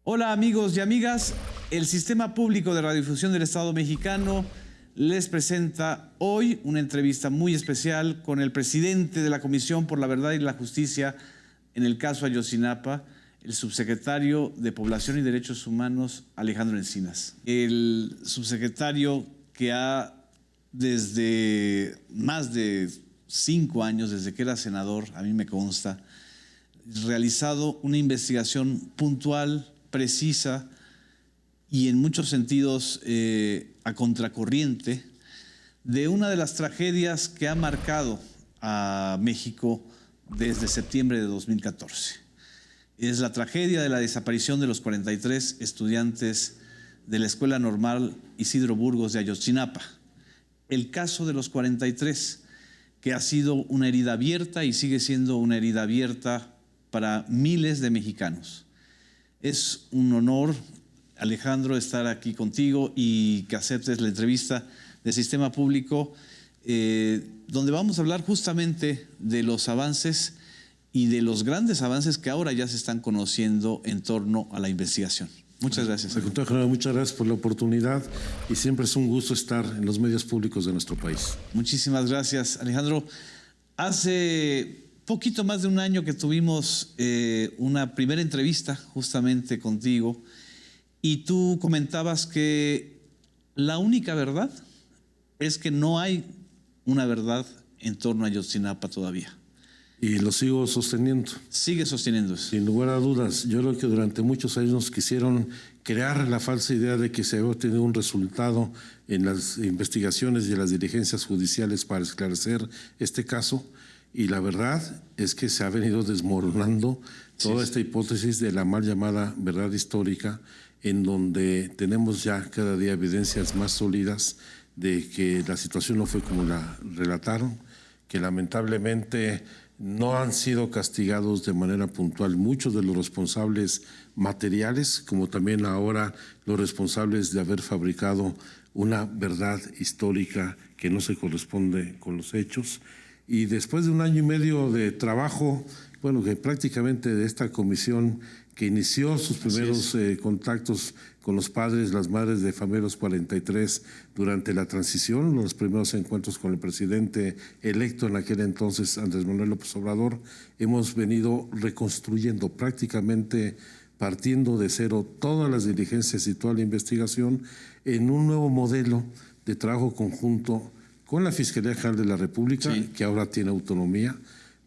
Hola amigos y amigas, el Sistema Público de Radiodifusión del Estado Mexicano les presenta hoy una entrevista muy especial con el presidente de la Comisión por la Verdad y la Justicia en el caso Ayotzinapa, el subsecretario de Población y Derechos Humanos, Alejandro Encinas. El subsecretario que ha desde más de 5 años, desde que era senador, a mí me consta, realizado una investigación puntual, precisa y en muchos sentidos a contracorriente de una de las tragedias que ha marcado a México desde septiembre de 2014. Es la tragedia de la desaparición de los 43 estudiantes de la Escuela Normal Isidro Burgos de Ayotzinapa. El caso de los 43, que ha sido una herida abierta y sigue siendo una herida abierta para miles de mexicanos. Es un honor, Alejandro, estar aquí contigo y que aceptes la entrevista de Sistema Público, donde vamos a hablar justamente de los avances y de los grandes avances que ahora ya se están conociendo en torno a la investigación. Muchas gracias. Secretario General, muchas gracias por la oportunidad y siempre es un gusto estar en los medios públicos de nuestro país. Muchísimas gracias, Alejandro. Hace poquito más de un año que tuvimos una primera entrevista justamente contigo y tú comentabas que la única verdad es que no hay una verdad en torno a Ayotzinapa todavía. Y lo sigo sosteniendo. Sigue sosteniendo eso. Sin lugar a dudas, yo creo que durante muchos años nos quisieron crear la falsa idea de que se había obtenido un resultado en las investigaciones y en las diligencias judiciales para esclarecer este caso. Y la verdad es que se ha venido desmoronando toda esta hipótesis de la mal llamada verdad histórica, en donde tenemos ya cada día evidencias más sólidas de que la situación no fue como la relataron, que lamentablemente no han sido castigados de manera puntual muchos de los responsables materiales, como también ahora los responsables de haber fabricado una verdad histórica que no se corresponde con los hechos. Y después de un año y medio de trabajo, bueno, que prácticamente de esta comisión que inició sus primeros contactos con los padres, las madres de familia los 43 durante la transición, los primeros encuentros con el presidente electo en aquel entonces, Andrés Manuel López Obrador, hemos venido reconstruyendo prácticamente, partiendo de cero, todas las diligencias y toda la investigación en un nuevo modelo de trabajo conjunto con la Fiscalía General de la República, que ahora tiene autonomía,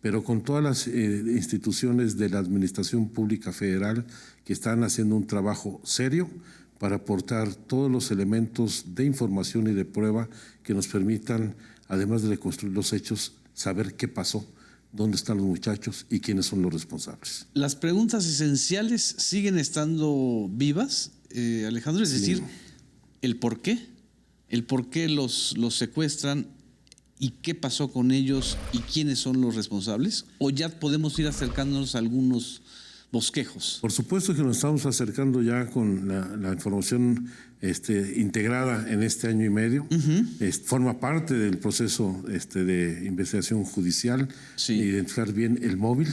pero con todas las instituciones de la Administración Pública Federal que están haciendo un trabajo serio para aportar todos los elementos de información y de prueba que nos permitan, además de reconstruir los hechos, saber qué pasó, dónde están los muchachos y quiénes son los responsables. Las preguntas esenciales siguen estando vivas, Alejandro, es decir, el por qué los secuestran y qué pasó con ellos y quiénes son los responsables, o ya podemos ir acercándonos a algunos bosquejos. Por supuesto que nos estamos acercando ya con la información integrada en este año y medio. Forma parte del proceso de investigación judicial, identificar bien el móvil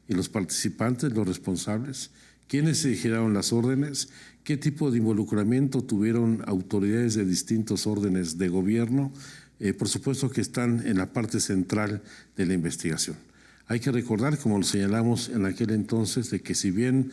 y los participantes, los responsables, quiénes se giraron las órdenes, qué tipo de involucramiento tuvieron autoridades de distintos órdenes de gobierno, por supuesto que están en la parte central de la investigación. Hay que recordar, como lo señalamos en aquel entonces, de que si bien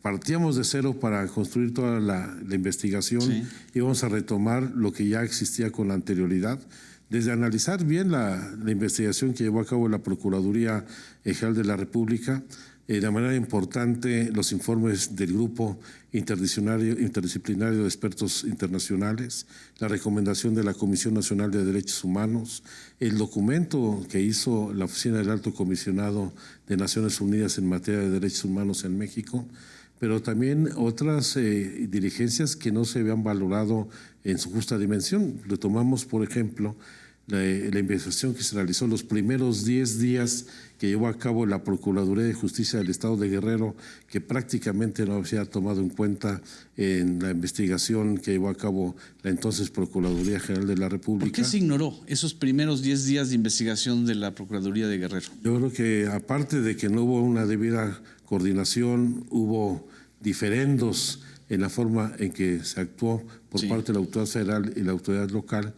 partíamos de cero para construir toda la investigación, íbamos a retomar lo que ya existía con la anterioridad, desde analizar bien la investigación que llevó a cabo la Procuraduría General de la República, de manera importante los informes del Grupo Interdisciplinario de Expertos Internacionales, la recomendación de la Comisión Nacional de Derechos Humanos, el documento que hizo la Oficina del Alto Comisionado de Naciones Unidas en materia de derechos humanos en México, pero también otras diligencias que no se habían valorado en su justa dimensión. Retomamos, por ejemplo, la investigación que se realizó los primeros 10 días que llevó a cabo la Procuraduría de Justicia del Estado de Guerrero, que prácticamente no se ha tomado en cuenta en la investigación que llevó a cabo la entonces Procuraduría General de la República. ¿Por qué se ignoró esos primeros 10 días de investigación de la Procuraduría de Guerrero? Yo creo que aparte de que no hubo una debida coordinación, hubo diferendos en la forma en que se actuó por parte de la autoridad federal y la autoridad local,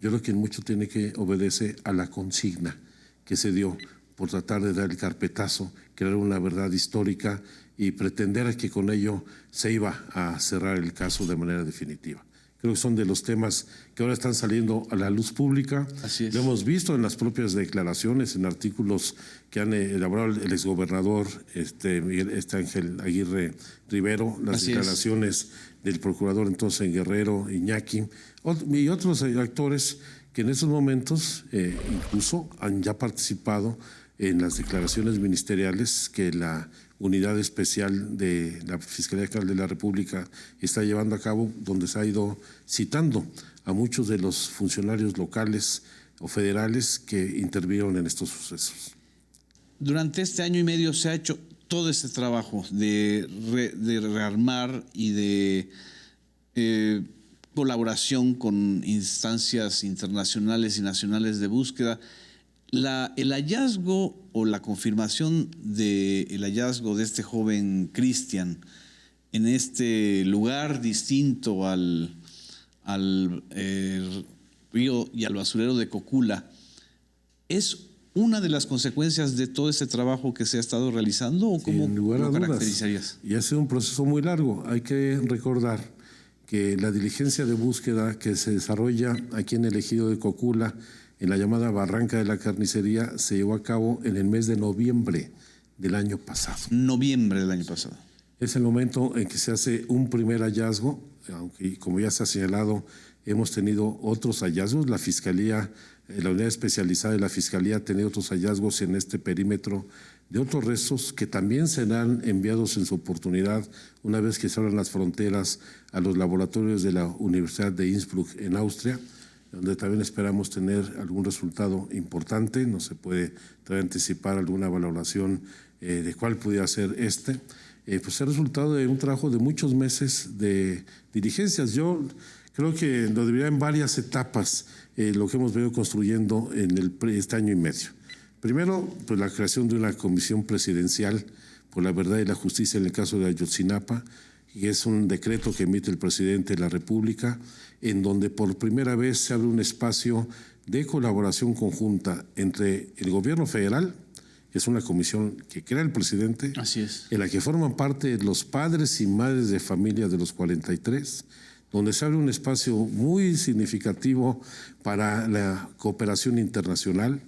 yo creo que en mucho tiene que obedecer a la consigna que se dio por tratar de dar el carpetazo, crear una verdad histórica y pretender que con ello se iba a cerrar el caso de manera definitiva. Creo que son de los temas que ahora están saliendo a la luz pública. Así es. Lo hemos visto en las propias declaraciones, en artículos que han elaborado el exgobernador Ángel Aguirre Rivero, las Así declaraciones del procurador entonces en Guerrero, Iñaki, y otros actores que en esos momentos incluso han ya participado en las declaraciones ministeriales que la unidad especial de la Fiscalía General de la República está llevando a cabo, donde se ha ido citando a muchos de los funcionarios locales o federales que intervinieron en estos sucesos. Durante este año y medio se ha hecho todo este trabajo de rearmar y de colaboración con instancias internacionales y nacionales de búsqueda. El hallazgo o la confirmación del hallazgo de este joven Cristian en este lugar distinto al río y al basurero de Cocula es una de las consecuencias de todo este trabajo que se ha estado realizando, ¿o cómo lo caracterizarías? Y ha sido un proceso muy largo. Hay que recordar que la diligencia de búsqueda que se desarrolla aquí en el ejido de Cocula, en la llamada Barranca de la Carnicería, se llevó a cabo en el mes de noviembre del año pasado. Noviembre del año pasado. Es el momento en que se hace un primer hallazgo, aunque como ya se ha señalado, hemos tenido otros hallazgos. La Fiscalía, la unidad especializada de la Fiscalía ha tenido otros hallazgos en este perímetro de otros restos que también serán enviados en su oportunidad una vez que se abran las fronteras a los laboratorios de la Universidad de Innsbruck en Austria, donde también esperamos tener algún resultado importante. No se puede todavía anticipar alguna valoración de cuál pudiera ser pues el resultado de un trabajo de muchos meses de diligencias. Yo creo que lo dividiría en varias etapas lo que hemos venido construyendo en este año y medio. Primero, pues la creación de una comisión presidencial por la verdad y la justicia en el caso de Ayotzinapa, y es un decreto que emite el presidente de la República, en donde por primera vez se abre un espacio de colaboración conjunta entre el gobierno federal, que es una comisión que crea el presidente, así es, en la que forman parte los padres y madres de familia de los 43, donde se abre un espacio muy significativo para la cooperación internacional.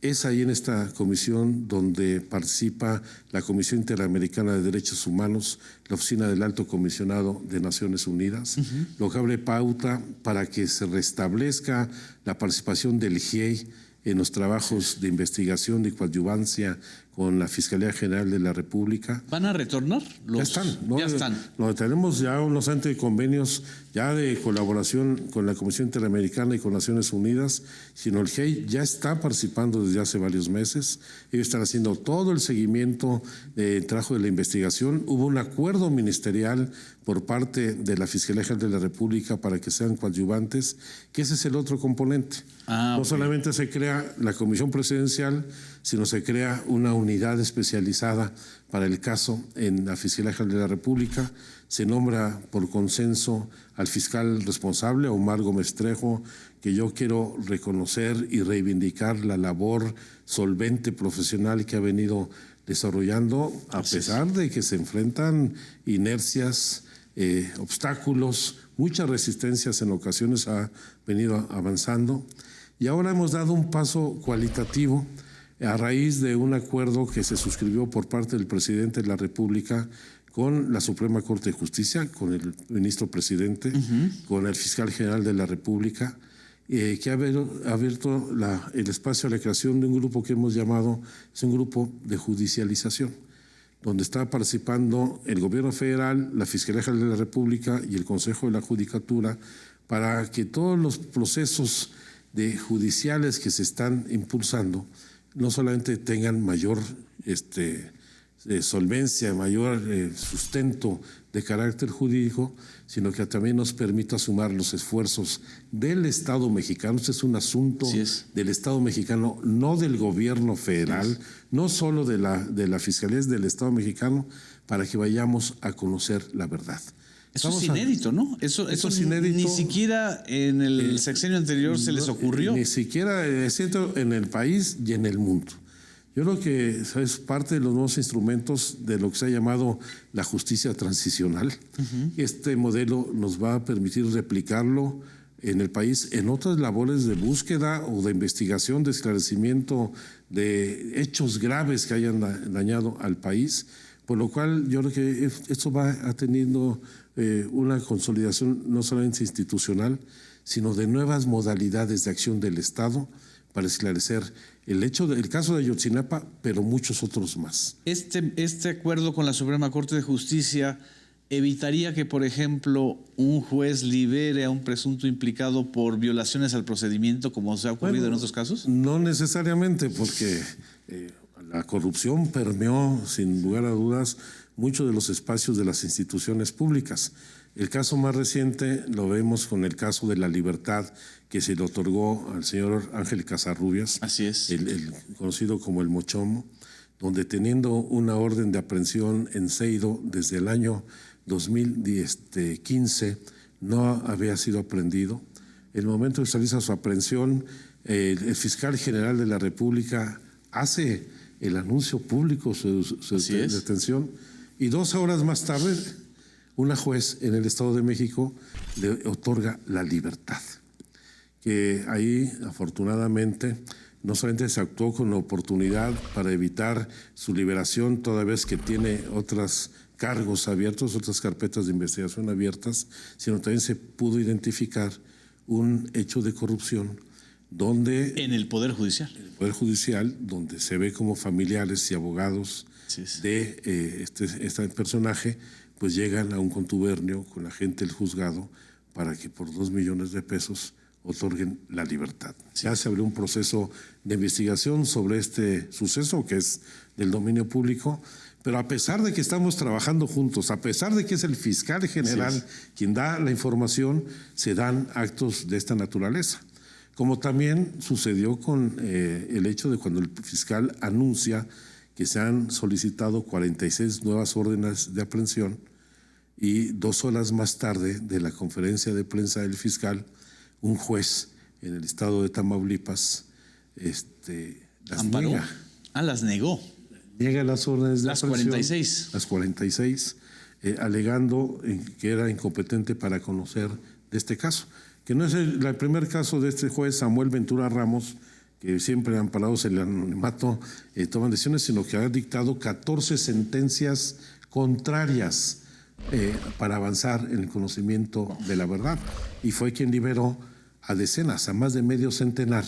Es ahí en esta comisión donde participa la Comisión Interamericana de Derechos Humanos, la Oficina del Alto Comisionado de Naciones Unidas, lo que abre pauta para que se restablezca la participación del GIEI en los trabajos de investigación y coadyuvancia con la Fiscalía General de la República. ¿Van a retornar? Ya están. ¿no? Ya están. Tenemos ya unos anteconvenios ya de colaboración con la Comisión Interamericana y con Naciones Unidas, sino el GIEI ya está participando desde hace varios meses. Ellos están haciendo todo el seguimiento del trabajo de la investigación. Hubo un acuerdo ministerial por parte de la Fiscalía General de la República para que sean coadyuvantes, que ese es el otro componente. No solamente se crea la comisión presidencial, sino se crea una unidad especializada para el caso en la Fiscalía General de la República. Se nombra por consenso al fiscal responsable, Omar Gómez Trejo, que yo quiero reconocer y reivindicar la labor solvente, profesional que ha venido desarrollando, a pesar de que se enfrentan inercias, obstáculos, muchas resistencias en ocasiones ha venido avanzando. Y ahora hemos dado un paso cualitativo a raíz de un acuerdo que se suscribió por parte del presidente de la República con la Suprema Corte de Justicia, con el ministro presidente, con el fiscal general de la República, que ha abierto el espacio a la creación de un grupo que hemos llamado, es un grupo de judicialización, donde está participando el gobierno federal, la Fiscalía General de la República y el Consejo de la Judicatura, para que todos los procesos judiciales que se están impulsando no solamente tengan mayor solvencia, mayor sustento de carácter jurídico, sino que también nos permita sumar los esfuerzos del Estado mexicano. Este es un asunto del Estado mexicano, no del gobierno federal, no solo de la Fiscalía, es del Estado mexicano, para que vayamos a conocer la verdad. Eso es inédito, ¿no? Eso es inédito. Ni siquiera en el sexenio anterior se les ocurrió. Ni siquiera, es cierto, en el país y en el mundo. Yo creo que es parte de los nuevos instrumentos de lo que se ha llamado la justicia transicional. Este modelo nos va a permitir replicarlo en el país en otras labores de búsqueda o de investigación, de esclarecimiento de hechos graves que hayan dañado al país, por lo cual yo creo que esto va teniendo una consolidación no solamente institucional, sino de nuevas modalidades de acción del Estado para esclarecer el caso de Ayotzinapa, pero muchos otros más. Este acuerdo con la Suprema Corte de Justicia evitaría que, por ejemplo, un juez libere a un presunto implicado por violaciones al procedimiento, como se ha ocurrido en otros casos. No necesariamente, porque la corrupción permeó, sin lugar a dudas, muchos de los espacios de las instituciones públicas. El caso más reciente lo vemos con el caso de la libertad que se le otorgó al señor Ángel Casarrubias. Así es. El conocido como el Mochomo, donde teniendo una orden de aprehensión en Seido desde el año 2015 no había sido aprehendido. El momento de realiza su aprehensión, el fiscal general de la República hace el anuncio público su detención y 2 horas más tarde una juez en el Estado de México le otorga la libertad. Que ahí, afortunadamente, no solamente se actuó con la oportunidad para evitar su liberación, toda vez que tiene otros cargos abiertos, otras carpetas de investigación abiertas, sino también se pudo identificar un hecho de corrupción donde... En el Poder Judicial. En el Poder Judicial, donde se ve como familiares y abogados de este personaje, pues llegan a un contubernio con la gente del juzgado para que por 2 millones de pesos otorguen la libertad. Ya se abrió un proceso de investigación sobre este suceso que es del dominio público, pero a pesar de que estamos trabajando juntos, a pesar de que es el fiscal general quien da la información, se dan actos de esta naturaleza. Como también sucedió con el hecho de cuando el fiscal anuncia que se han solicitado 46 nuevas órdenes de aprehensión y 2 horas más tarde de la conferencia de prensa del fiscal, un juez en el estado de Tamaulipas las niega. Las negó. Niega las órdenes de aprehensión. 46. Las 46, alegando que era incompetente para conocer de este caso. Que no es el primer caso de este juez Samuel Ventura Ramos, que siempre amparados en el anonimato toman decisiones, sino que ha dictado 14 sentencias contrarias para avanzar en el conocimiento de la verdad. Y fue quien liberó a decenas, a más de medio centenar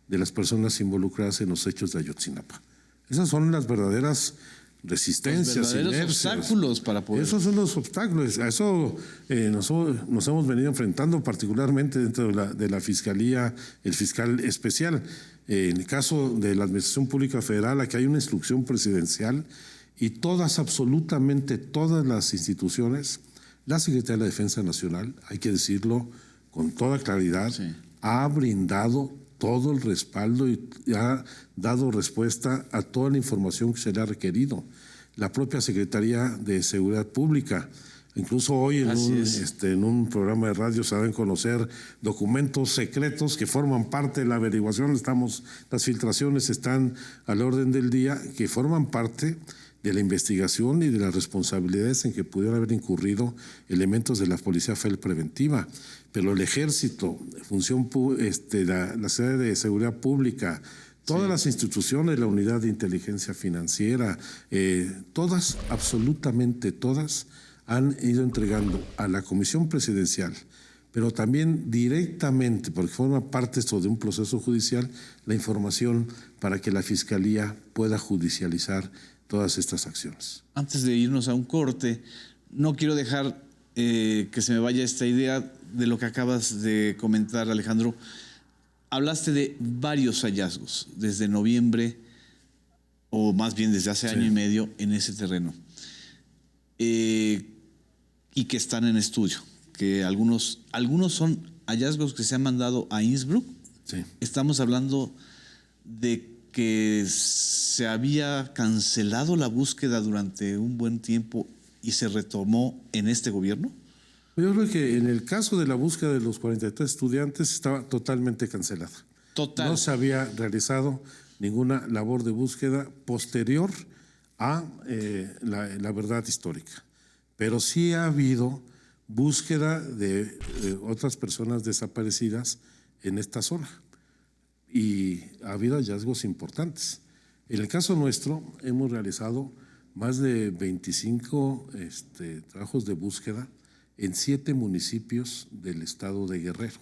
de las personas involucradas en los hechos de Ayotzinapa. Esas son las verdaderas resistencias, los verdaderos obstáculos para poder... Esos son los obstáculos. A eso nos hemos venido enfrentando particularmente dentro de la Fiscalía, el fiscal especial. En el caso de la Administración Pública Federal, aquí hay una instrucción presidencial y absolutamente todas las instituciones, la Secretaría de la Defensa Nacional, hay que decirlo con toda claridad, ha brindado todo el respaldo y ha dado respuesta a toda la información que se le ha requerido. La propia Secretaría de Seguridad Pública, incluso hoy en un programa de radio se dan a conocer documentos secretos que forman parte de la averiguación, las filtraciones están al orden del día, que forman parte de la investigación y de las responsabilidades en que pudieron haber incurrido elementos de la Policía Federal Preventiva. Pero el Ejército, la Secretaría de Seguridad Pública, todas las instituciones, la Unidad de Inteligencia Financiera, todas, absolutamente todas, han ido entregando a la Comisión Presidencial, pero también directamente, porque forma parte esto de un proceso judicial, la información para que la Fiscalía pueda judicializar todas estas acciones. Antes de irnos a un corte, no quiero dejar que se me vaya esta idea de lo que acabas de comentar, Alejandro. Hablaste de varios hallazgos desde noviembre, o más bien desde hace año y medio, en ese terreno. Y que están en estudio. Que algunos son hallazgos que se han mandado a Innsbruck. Sí. Estamos hablando de que se había cancelado la búsqueda durante un buen tiempo y se retomó en este gobierno? Yo creo que en el caso de la búsqueda de los 43 estudiantes estaba totalmente cancelada. Total. No se había realizado ninguna labor de búsqueda posterior a la verdad histórica. Pero sí ha habido búsqueda de otras personas desaparecidas en esta zona y ha habido hallazgos importantes. En el caso nuestro hemos realizado más de 25 trabajos de búsqueda en 7 municipios del estado de Guerrero,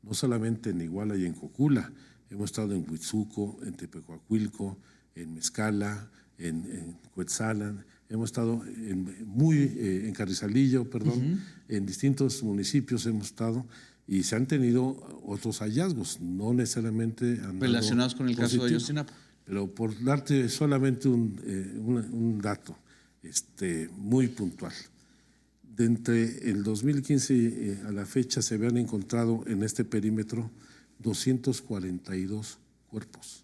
no solamente en Iguala y en Cocula, hemos estado en Huitzuco, en Tepecuacuilco, en Mezcala, en Cuetzalan, hemos estado en Carrizalillo, en distintos municipios hemos estado y se han tenido otros hallazgos, no necesariamente relacionados con el caso de Ayotzinapa. Pero por darte solamente un dato muy puntual. De entre el 2015 a la fecha se habían encontrado en este perímetro 242 cuerpos.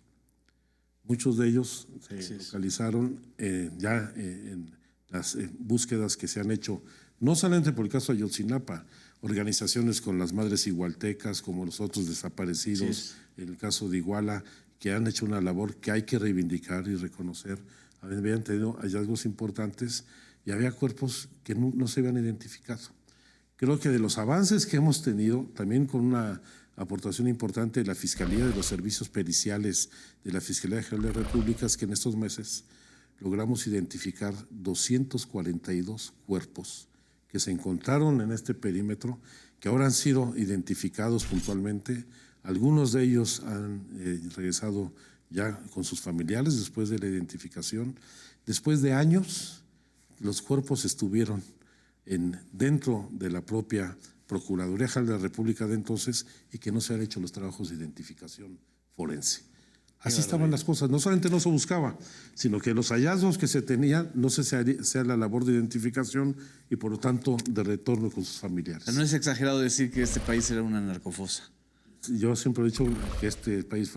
Muchos de ellos se localizaron ya en las búsquedas que se han hecho, no solamente por el caso de Ayotzinapa, organizaciones con las madres igualtecas, como los otros desaparecidos, en el caso de Iguala, que han hecho una labor que hay que reivindicar y reconocer. Habían tenido hallazgos importantes y había cuerpos que no se habían identificado. Creo que de los avances que hemos tenido, también con una aportación importante de la Fiscalía, de los servicios periciales de la Fiscalía General de la República, es que en estos meses logramos identificar 242 cuerpos que se encontraron en este perímetro, que ahora han sido identificados puntualmente. Algunos de ellos han regresado ya con sus familiares después de la identificación. Después de años, los cuerpos estuvieron dentro de la propia Procuraduría General de la República de entonces y que no se han hecho los trabajos de identificación forense. Así estaban las cosas. No solamente no se buscaba, sino que los hallazgos que se tenían no se hacía la labor de identificación y por lo tanto de retorno con sus familiares. No es exagerado decir que este país era una narcofosa. Yo siempre he dicho que este país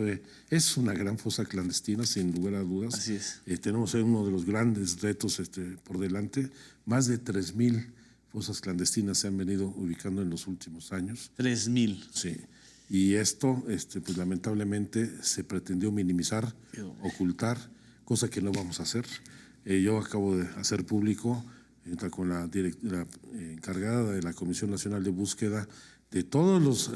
es una gran fosa clandestina, sin lugar a dudas. Así es. Tenemos uno de los grandes retos por delante. Más de 3,000 fosas clandestinas se han venido ubicando en los últimos años. 3,000. Sí. Y esto, pues lamentablemente, se pretendió minimizar, ocultar, cosa que no vamos a hacer. Yo acabo de hacer público, con la encargada de la Comisión Nacional de Búsqueda, de todos los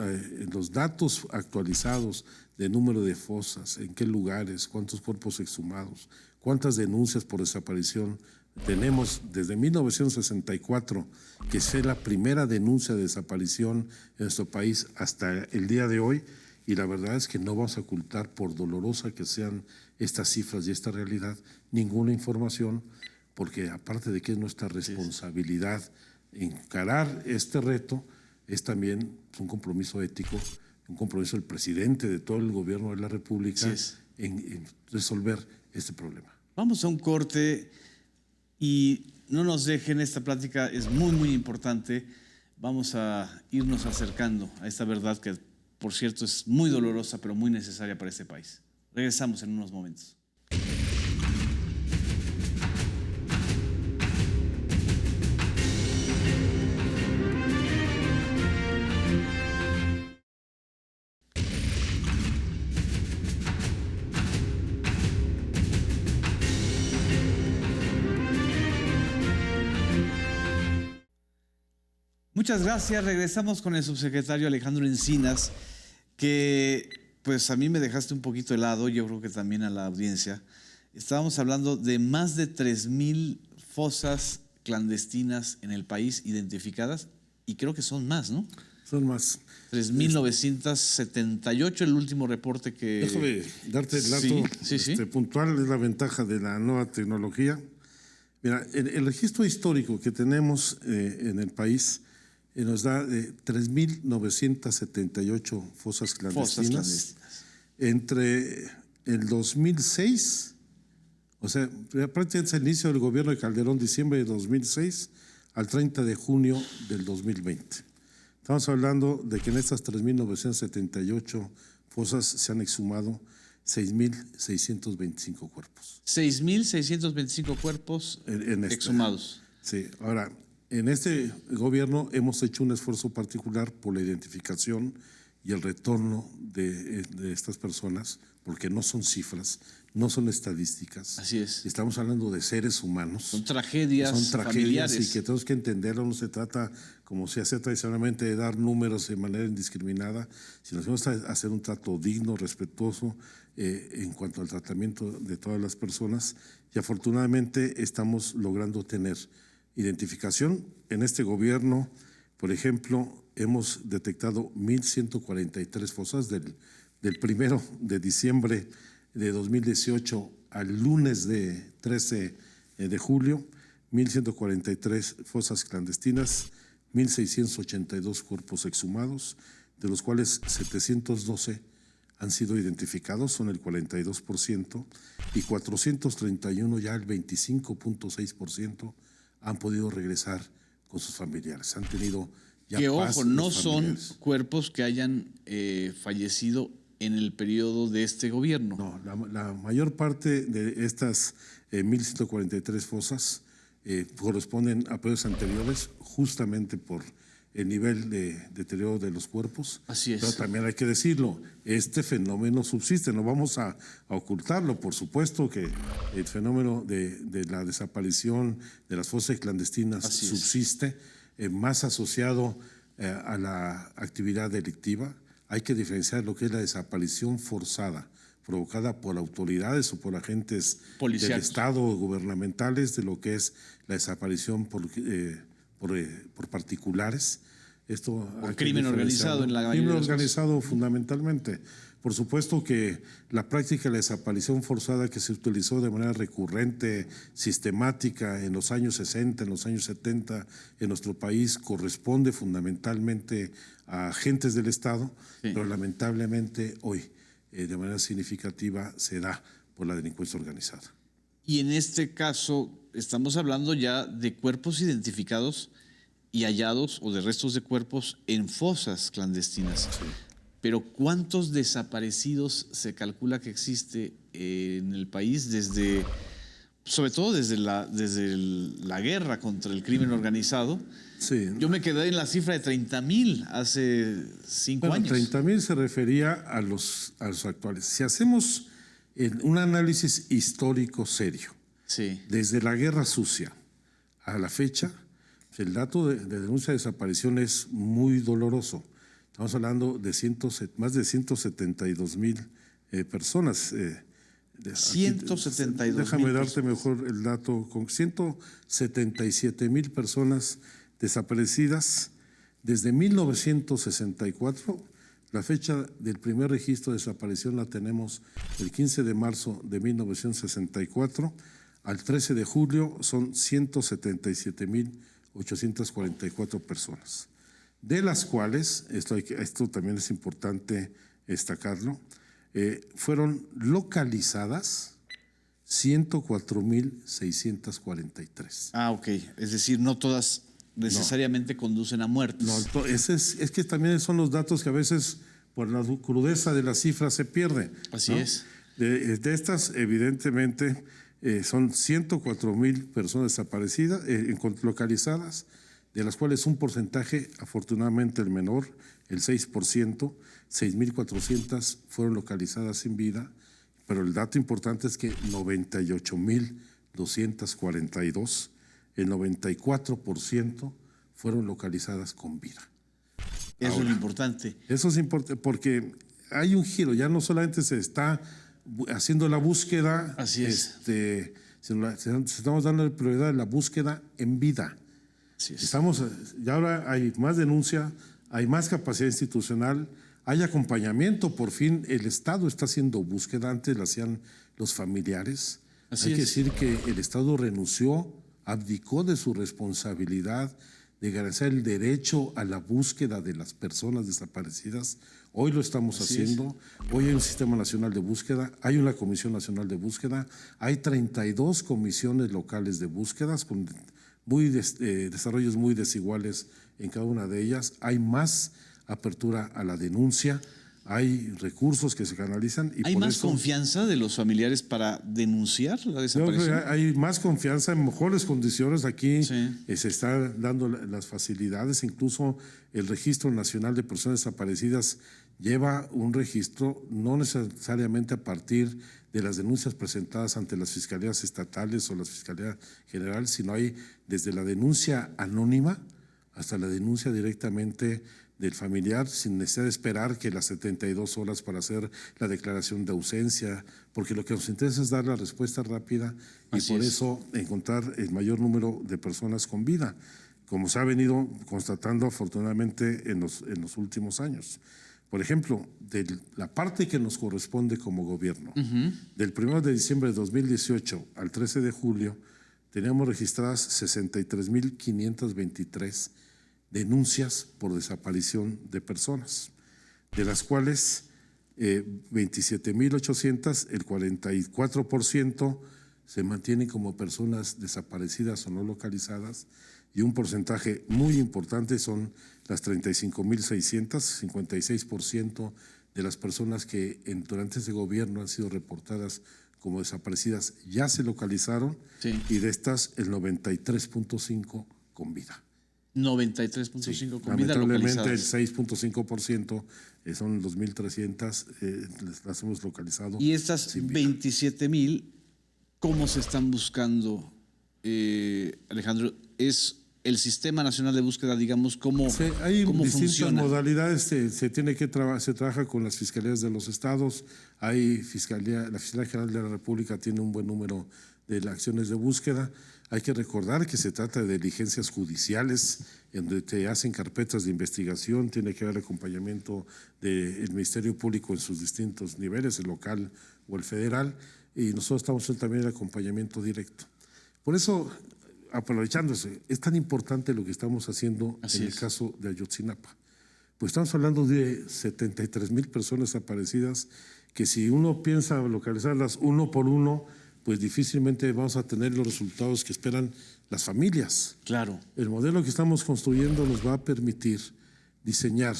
datos actualizados de número de fosas, en qué lugares, cuántos cuerpos exhumados, cuántas denuncias por desaparición tenemos desde 1964, que fue la primera denuncia de desaparición en nuestro país hasta el día de hoy, y la verdad es que no vamos a ocultar, por dolorosa que sean estas cifras y esta realidad, ninguna información, porque aparte de que es nuestra responsabilidad encarar este reto, es también un compromiso ético, un compromiso del presidente de todo el gobierno de la República en resolver este problema. Vamos a un corte y no nos dejen, esta plática es muy, muy importante. Vamos a irnos acercando a esta verdad que, por cierto, es muy dolorosa, pero muy necesaria para este país. Regresamos en unos momentos. Muchas gracias. Regresamos con el subsecretario Alejandro Encinas, que pues a mí me dejaste un poquito helado, yo creo que también a la audiencia. Estábamos hablando de más de 3,000 fosas clandestinas en el país identificadas y creo que son más, ¿no? Son más. 3,978 el último reporte que... Déjame darte el dato puntual, es la ventaja de la nueva tecnología. Mira, el registro histórico que tenemos en el país nos da 3,978 fosas clandestinas. Entre el 2006, o sea, prácticamente es el inicio del gobierno de Calderón, diciembre de 2006, al 30 de junio del 2020. Estamos hablando de que en estas 3,978 fosas se han exhumado 6,625 cuerpos. 6,625 cuerpos exhumados. Sí, ahora, en este gobierno hemos hecho un esfuerzo particular por la identificación y el retorno de estas personas, porque no son cifras, no son estadísticas. Así es. Estamos hablando de seres humanos. Son tragedias familiares. Y que tenemos que entenderlo. No se trata, como se hace tradicionalmente, de dar números de manera indiscriminada, sino que vamos a hacer un trato digno, respetuoso en cuanto al tratamiento de todas las personas. Y afortunadamente estamos logrando tener identificación. En este gobierno, por ejemplo, hemos detectado 1,143 fosas del 1 de diciembre de 2018 al lunes de 13 de julio, 1,143 fosas clandestinas, 1,682 cuerpos exhumados, de los cuales 712 han sido identificados, son el 42%, y 431, ya el 25.6%, han podido regresar con sus familiares. Han tenido ya que paz. Ojo, no son cuerpos que hayan fallecido en el periodo de este gobierno. No, la mayor parte de estas 1,143 fosas corresponden a periodos anteriores, justamente por el nivel de deterioro de los cuerpos. Así es. Pero también hay que decirlo, este fenómeno subsiste, no vamos a ocultarlo. Por supuesto que el fenómeno de la desaparición de las fosas clandestinas subsiste, más asociado a la actividad delictiva. Hay que diferenciar lo que es la desaparición forzada, provocada por autoridades o por agentes del Estado o gubernamentales, de lo que es la desaparición por particulares. Esto por crimen organizado en la mayoría crimen de los organizado fundamentalmente. Por supuesto que la práctica de la desaparición forzada que se utilizó de manera recurrente, sistemática en los años 60, en los años 70 en nuestro país corresponde fundamentalmente a agentes del Estado, pero lamentablemente hoy de manera significativa se da por la delincuencia organizada. Y en este caso estamos hablando ya de cuerpos identificados y hallados o de restos de cuerpos en fosas clandestinas. Sí. Pero ¿cuántos desaparecidos se calcula que existe en el país sobre todo desde la guerra contra el crimen organizado? Sí. Yo me quedé en la cifra de 30,000 hace 5 años. 30,000 se refería a los actuales. Si hacemos un análisis histórico serio, desde la Guerra Sucia a la fecha, el dato de denuncia de desaparición es muy doloroso. Estamos hablando de más de 172,000 personas. 172,000. Déjame darte mejor el dato. Con 177,000 personas desaparecidas desde 1964. La fecha del primer registro de desaparición la tenemos el 15 de marzo de 1964. Al 13 de julio son 177,844 personas, de las cuales, esto también es importante destacarlo, fueron localizadas 104,643. Ah, ok. Es decir, no todas necesariamente conducen a muertes. No, es que también son los datos que a veces por la crudeza de las cifras se pierde. Así es. De estas, evidentemente, son 104,000 personas desaparecidas, localizadas, de las cuales un porcentaje, afortunadamente el menor, el 6%, 6,400 fueron localizadas sin vida, pero el dato importante es que 98,242, el 94% fueron localizadas con vida. Eso es lo importante. Eso es importante porque hay un giro, ya no solamente se está haciendo la búsqueda, así es. Estamos dando prioridad a la búsqueda en vida. Así es. Ya ahora hay más denuncia, hay más capacidad institucional, hay acompañamiento. Por fin el Estado está haciendo búsqueda, antes la hacían los familiares. Hay que decir que el Estado renunció, abdicó de su responsabilidad de garantizar el derecho a la búsqueda de las personas desaparecidas. Hoy lo estamos haciendo. Hoy hay un Sistema Nacional de Búsqueda, hay una Comisión Nacional de Búsqueda, hay 32 comisiones locales de búsquedas con desarrollos muy desiguales en cada una de ellas. Hay más apertura a la denuncia. hay recursos que se canalizan. Y ¿Hay por más eso, confianza de los familiares para denunciar la yo creo desaparición? que hay más confianza, en mejores condiciones. Aquí Sí. se están dando las facilidades, incluso el Registro Nacional de Personas Desaparecidas lleva un registro, no necesariamente a partir de las denuncias presentadas ante las fiscalías estatales o la Fiscalía General, sino hay desde la denuncia anónima hasta la denuncia directamente del familiar, sin necesidad de esperar que las 72 horas para hacer la declaración de ausencia, porque lo que nos interesa es dar la respuesta rápida y Así por es. eso encontrar el mayor número de personas con vida, como se ha venido constatando afortunadamente en los últimos años. Por ejemplo, de la parte que nos corresponde como gobierno, del 1 de diciembre de 2018 al 13 de julio, teníamos registradas 63,523 denuncias por desaparición de personas, de las cuales 27,800, el 44% se mantienen como personas desaparecidas o no localizadas, y un porcentaje muy importante son las 35,600, 56% de las personas que durante ese gobierno han sido reportadas como desaparecidas ya se localizaron, Sí. y de estas el 93,5 con vida. 93.5 con vida Lamentablemente el localizadas. 6,5% son 2,300, las hemos localizado. Y estas sin vida. 27,000, ¿cómo se están buscando, Alejandro? ¿Es el Sistema Nacional de Búsqueda, digamos, cómo, Sí, hay cómo distintas funciona? modalidades, se trabaja con las fiscalías de los estados, la Fiscalía General de la República tiene un buen número de acciones de búsqueda. Hay que recordar que se trata de diligencias judiciales, en donde te hacen carpetas de investigación, tiene que haber acompañamiento del Ministerio Público en sus distintos niveles, el local o el federal, y nosotros estamos haciendo también el acompañamiento directo. Por eso, aprovechándose, es tan importante lo que estamos haciendo Así en el es. caso de Ayotzinapa. Pues estamos hablando de 73,000 personas desaparecidas, que si uno piensa localizarlas uno por uno, pues difícilmente vamos a tener los resultados que esperan las familias. Claro. El modelo que estamos construyendo nos va a permitir diseñar,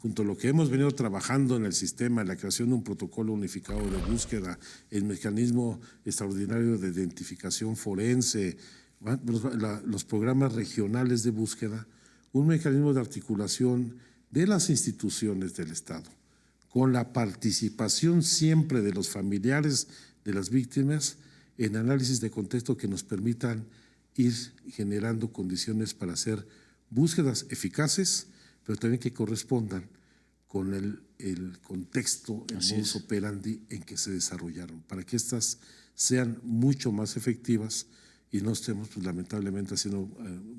junto a lo que hemos venido trabajando en el sistema, en la creación de un protocolo unificado de búsqueda, el mecanismo extraordinario de identificación forense, los programas regionales de búsqueda, un mecanismo de articulación de las instituciones del Estado, con la participación siempre de los familiares de las víctimas en análisis de contexto que nos permitan ir generando condiciones para hacer búsquedas eficaces, pero también que correspondan con el contexto, el modus operandi en que se desarrollaron, para que éstas sean mucho más efectivas y no estemos, pues, lamentablemente haciendo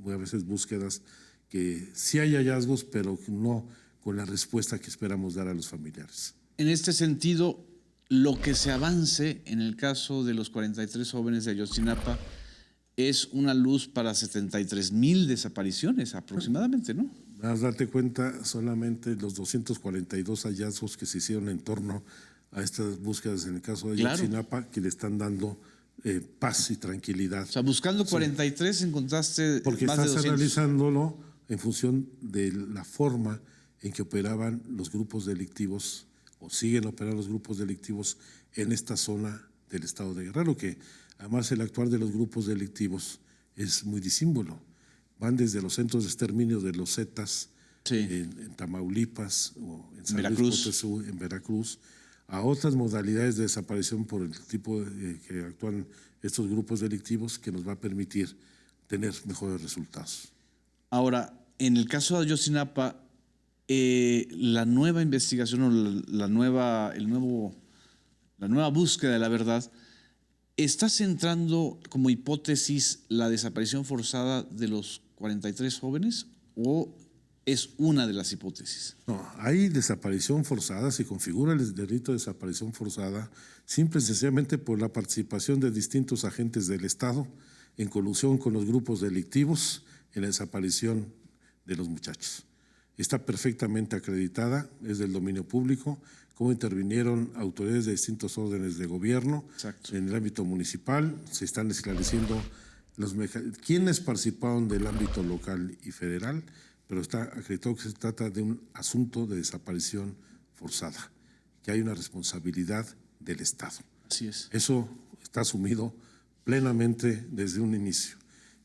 a veces búsquedas que sí hay hallazgos, pero no con la respuesta que esperamos dar a los familiares. En este sentido, lo que se avance en el caso de los 43 jóvenes de Ayotzinapa es una luz para 73,000 desapariciones aproximadamente, ¿no? Vas a darte cuenta solamente los 242 hallazgos que se hicieron en torno a estas búsquedas en el caso de Claro. Ayotzinapa, que le están dando paz y tranquilidad. O sea, buscando 43 encontraste Porque más de estás 200. analizándolo en función de la forma en que operaban los grupos delictivos o siguen operando los grupos delictivos en esta zona del estado de Guerrero, que además el actuar de los grupos delictivos es muy disímbolo. Van desde los centros de exterminio de los Zetas, Sí. en Tamaulipas o en San Veracruz. Luis Potosí, en Veracruz, a otras modalidades de desaparición por el tipo que actúan estos grupos delictivos, que nos va a permitir tener mejores resultados. Ahora, en el caso de Ayotzinapa, la nueva investigación o la nueva búsqueda de la verdad está centrando como hipótesis la desaparición forzada de los 43 jóvenes, o es una de las hipótesis. No, hay desaparición forzada, se configura el delito de desaparición forzada simple y sencillamente por la participación de distintos agentes del Estado en colusión con los grupos delictivos en la desaparición de los muchachos. Está perfectamente acreditada, es del dominio público, cómo intervinieron autoridades de distintos órdenes de gobierno. Exacto. En el ámbito municipal, se están esclareciendo quiénes participaron del ámbito local y federal, pero está acreditado que se trata de un asunto de desaparición forzada, que hay una responsabilidad del Estado. Así es. Eso está asumido plenamente desde un inicio.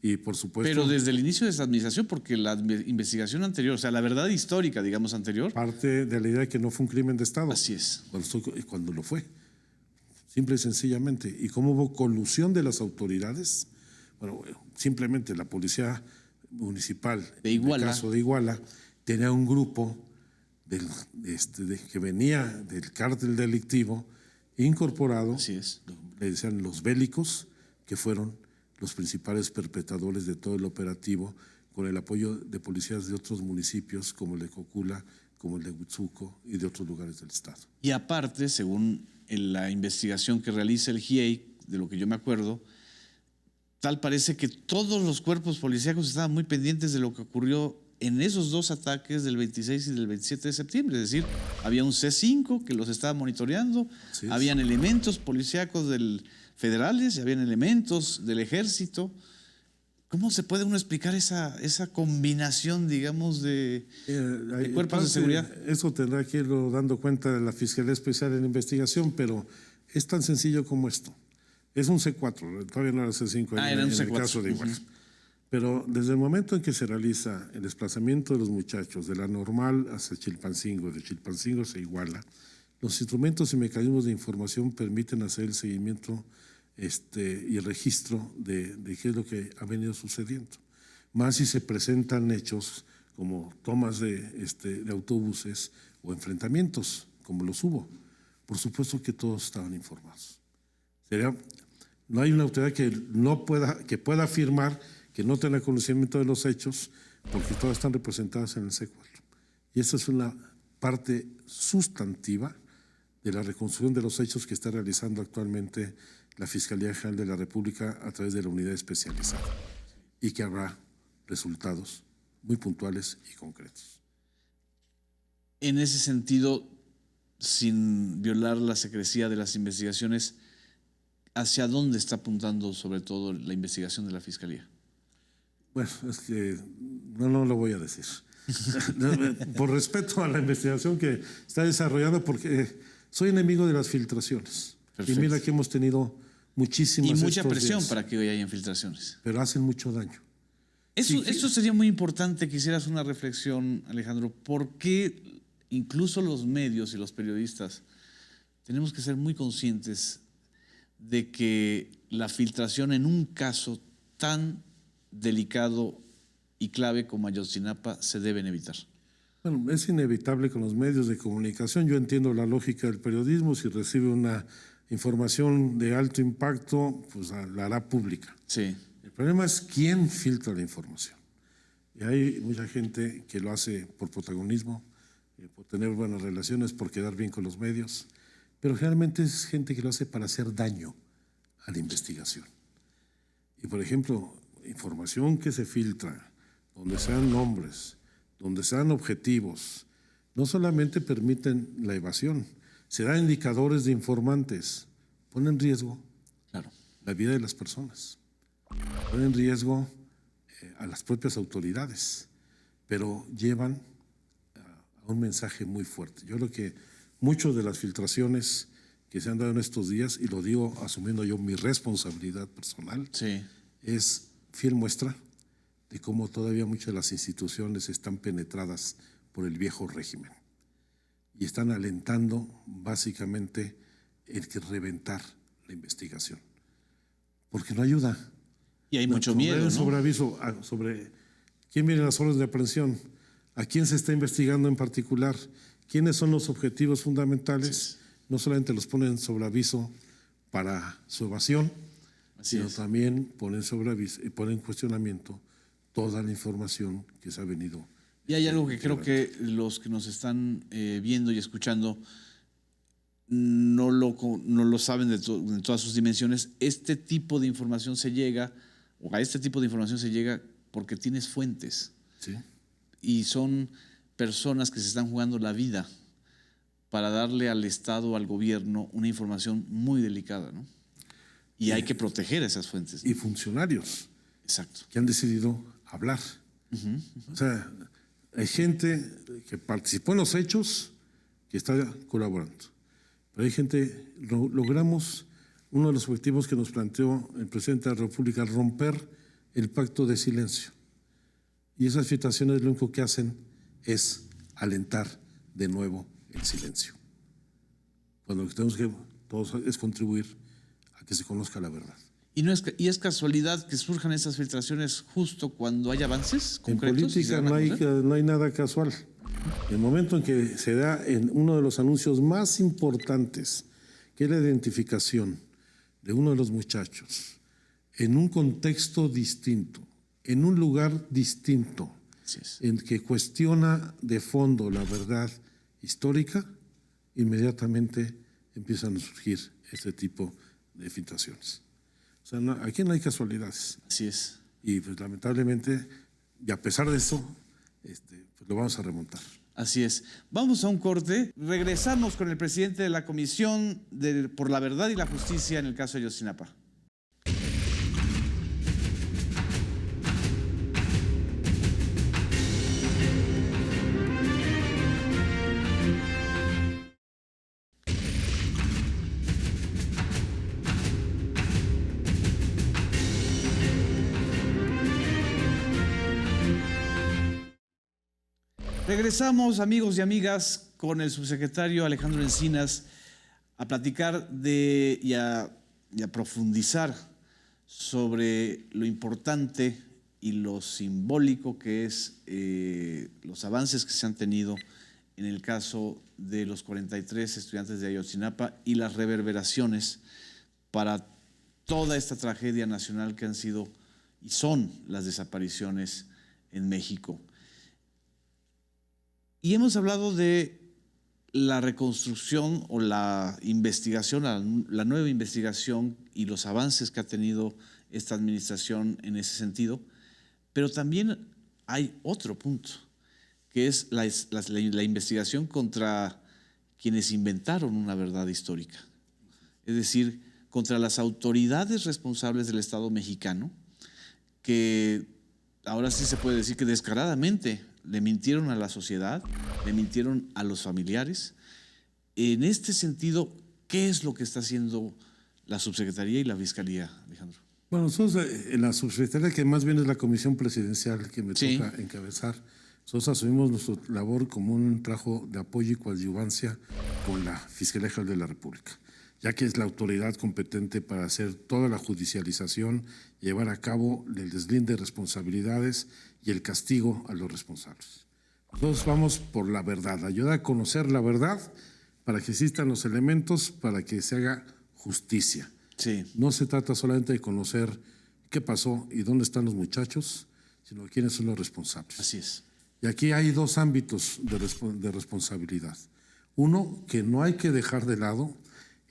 Y por supuesto... Pero desde el inicio de esta administración, porque la investigación anterior, o sea, la verdad histórica, digamos, anterior... Parte de la idea de que no fue un crimen de Estado. Así es. Cuando lo fue. Simple y sencillamente. Y cómo hubo colusión de las autoridades. Bueno, simplemente la policía municipal, de Iguala, en el caso de Iguala, tenía un grupo que venía del cártel delictivo incorporado. Así es. Le decían los bélicos, que fueron los principales perpetradores de todo el operativo, con el apoyo de policías de otros municipios, como el de Cocula, como el de Huitzuco y de otros lugares del estado. Y aparte, según la investigación que realiza el GIEI, de lo que yo me acuerdo, tal parece que todos los cuerpos policíacos estaban muy pendientes de lo que ocurrió en esos dos ataques del 26 y del 27 de septiembre. Es decir, había un C5 que los estaba monitoreando, habían elementos policíacos federales y habían elementos del ejército. ¿Cómo se puede uno explicar esa combinación, digamos, de cuerpos de seguridad? Eso tendrá que irlo dando cuenta de la Fiscalía Especial en Investigación, pero es tan sencillo como esto. Es un C4, todavía no era C5 en el caso de Iguala. Pero desde el momento en que se realiza el desplazamiento de los muchachos de la Normal hacia Chilpancingo, de Chilpancingo hacia Iguala, los instrumentos y mecanismos de información permiten hacer el seguimiento y el registro de qué es lo que ha venido sucediendo. Más si se presentan hechos como tomas de autobuses o enfrentamientos, como los hubo. Por supuesto que todos estaban informados. No hay una autoridad que pueda afirmar que no tenga conocimiento de los hechos, porque todas están representadas en el C4. Y esa es una parte sustantiva de la reconstrucción de los hechos que está realizando actualmente la Fiscalía General de la República a través de la unidad especializada, y que habrá resultados muy puntuales y concretos. En ese sentido, sin violar la secrecía de las investigaciones, ¿hacia dónde está apuntando sobre todo la investigación de la Fiscalía? Bueno, es que no lo voy a decir. Por respeto a la investigación que está desarrollando, porque soy enemigo de las filtraciones. Perfecto. Y mira que hemos tenido muchísimas... Y mucha presión para que hoy haya infiltraciones. Pero hacen mucho daño. Eso sería muy importante que hicieras una reflexión, Alejandro. ¿Por qué incluso los medios y los periodistas tenemos que ser muy conscientes de que la filtración en un caso tan delicado y clave como Ayotzinapa se deben evitar? Bueno, es inevitable con los medios de comunicación. Yo entiendo la lógica del periodismo. Si recibe una información de alto impacto, pues la hará pública. Sí. El problema es quién filtra la información. Y hay mucha gente que lo hace por protagonismo, por tener buenas relaciones, por quedar bien con los medios, pero generalmente es gente que lo hace para hacer daño a la investigación. Y por ejemplo, información que se filtra, donde sean nombres, donde sean objetivos, no solamente permiten la evasión, se dan indicadores de informantes, ponen en riesgo la vida de las personas, ponen en riesgo a las propias autoridades, pero llevan a un mensaje muy fuerte. Yo creo que muchas de las filtraciones que se han dado en estos días, y lo digo asumiendo yo mi responsabilidad personal, es fiel muestra de cómo todavía muchas de las instituciones están penetradas por el viejo régimen y están alentando básicamente el que reventar la investigación, porque no ayuda. Y hay mucho miedo, ¿no? Sobreaviso sobre quién vienen las órdenes de aprehensión, a quién se está investigando en particular, quiénes son los objetivos fundamentales. No solamente los ponen sobre aviso para su evasión, sino también ponen sobre aviso y ponen en cuestionamiento toda la información que se ha venido. Y hay algo que creo que los que nos están viendo y escuchando no lo saben en todas sus dimensiones. Este tipo de información se llega, o a este tipo de información se llega porque tienes fuentes. Sí. Y son personas que se están jugando la vida para darle al Estado, al gobierno, una información muy delicada, ¿no? Y hay que proteger esas fuentes, ¿no? Y funcionarios. Exacto. Que han decidido hablar. O sea, hay gente que participó en los hechos, que está colaborando. Pero hay gente, logramos uno de los objetivos que nos planteó el presidente de la República, romper el pacto de silencio. Y esas filtraciones lo único que hacen es alentar de nuevo el silencio. Cuando lo que tenemos que todos es contribuir a que se conozca la verdad. ¿Y es casualidad que surjan esas filtraciones justo cuando hay avances concretos? En política no hay nada casual. El momento en que se da en uno de los anuncios más importantes, que es la identificación de uno de los muchachos, en un contexto distinto, en un lugar distinto, en que cuestiona de fondo la verdad histórica, inmediatamente empiezan a surgir este tipo de filtraciones. O sea, aquí no hay casualidades. Así es. Y pues lamentablemente, y a pesar de eso, pues lo vamos a remontar. Así es. Vamos a un corte. Regresamos con el presidente de la Comisión por la Verdad y la Justicia en el caso de Ayotzinapa. Regresamos, amigos y amigas, con el subsecretario Alejandro Encinas a platicar y a profundizar sobre lo importante y lo simbólico que es los avances que se han tenido en el caso de los 43 estudiantes de Ayotzinapa y las reverberaciones para toda esta tragedia nacional que han sido y son las desapariciones en México. Y hemos hablado de la reconstrucción o la investigación, la nueva investigación y los avances que ha tenido esta administración en ese sentido, pero también hay otro punto, que es la investigación contra quienes inventaron una verdad histórica, es decir, contra las autoridades responsables del Estado mexicano, que ahora sí se puede decir que descaradamente le mintieron a la sociedad, le mintieron a los familiares. En este sentido, ¿qué es lo que está haciendo la Subsecretaría y la Fiscalía, Alejandro? Bueno, nosotros en la Subsecretaría, que más bien es la Comisión Presidencial que me toca encabezar, nosotros asumimos nuestra labor como un trabajo de apoyo y coadyuvancia con la Fiscalía General de la República, ya que es la autoridad competente para hacer toda la judicialización, llevar a cabo el deslinde de responsabilidades y el castigo a los responsables. Nosotros vamos por la verdad, ayudar a conocer la verdad para que existan los elementos para que se haga justicia. Sí. No se trata solamente de conocer qué pasó y dónde están los muchachos, sino quiénes son los responsables. Así es. Y aquí hay dos ámbitos de responsabilidad. Uno, que no hay que dejar de lado,